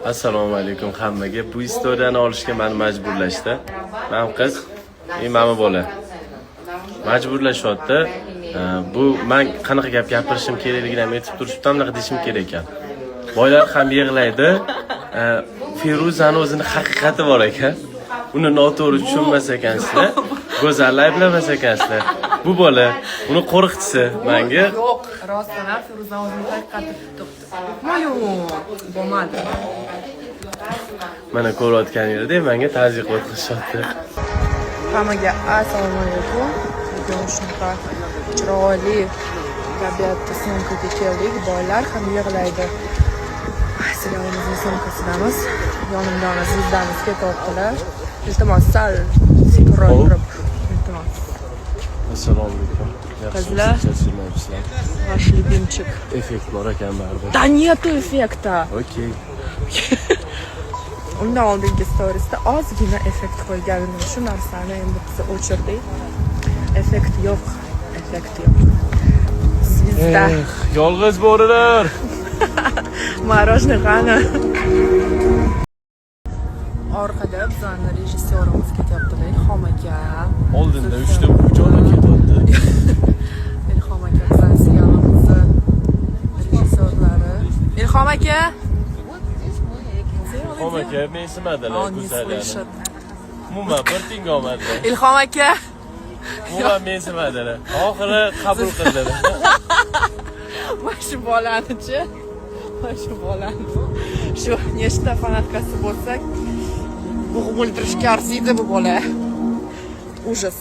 Assalomu alaykum hammaga. Bu istoriyani olishga meni majburlashdi. Men qiz, meni bola. Majburlashyapti. Bu men qanaqa gap gapirishim kerakligini ham aytib turishibdi, qanaqa deshim kerak ekan. Boylar ham yig'laydi. Feruzani o'zini haqiqati bor ekan. Uni noto'g'ri tushunmas ekansizlar. Go'zal ayblamas ekansizlar. Bu bola uni qo'riqchisi menga. Yo'q, rostdan ham Feruzani o'zini haqiqati tutdi. Yo'q, bo'lmadi. Mana ko'rayotganingizdek menga tazyiq o'tkazishyapti. Hammaga assalomu alaykum. Bugun shunaqa chiroyli tabiatda sumkaga keldik. Boylar ham yig'laydi. Sizlarimizni sumkasidamiz. Yonimda ona zizdamiz ketyaptilar. Iltimos, sal sekinroq yurib. Iltimos. Assalomu alaykum. Qizlar, ваш любимчик. Effekt bor ekan baribir. Да нету эффекта. Okey. Undan oldingi storiesda ozgina effekt qo'ygandim. Shu narsani endi biz o'chirdik. Effekt yo'q. Sizda Yolg'iz bo'rilar. Marojniy qani? Orqada bizning rejissyorimiz ketyaptilar, Ilhom aka. Oldinda 3 ta joylar ketyapti. Ilhom aka bizning serialimizni rejissyorlari. Ilhom aka. Ilhom aka mensimadilar go'zallarni. Umuman bir tinga olmadilar. Ilhom aka. Umuman mensimadilar. Oxiri qabul qildilar. Shu bolani-chi? Shu bolani. Shu nechta fanatkasi bo'lsak, bo'g'ib o'ldirishga arziydi bu bola. Ужас.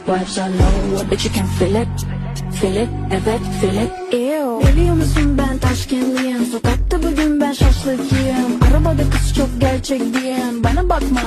Vibes are low, but you can feel it. Evet feel it. Ew. Biliyor musun ben Taşkentliyim. Sokakta bugün ben şaşlık yiyeyim. Arabada kız çok gerçek diyeyim. Bana bakma.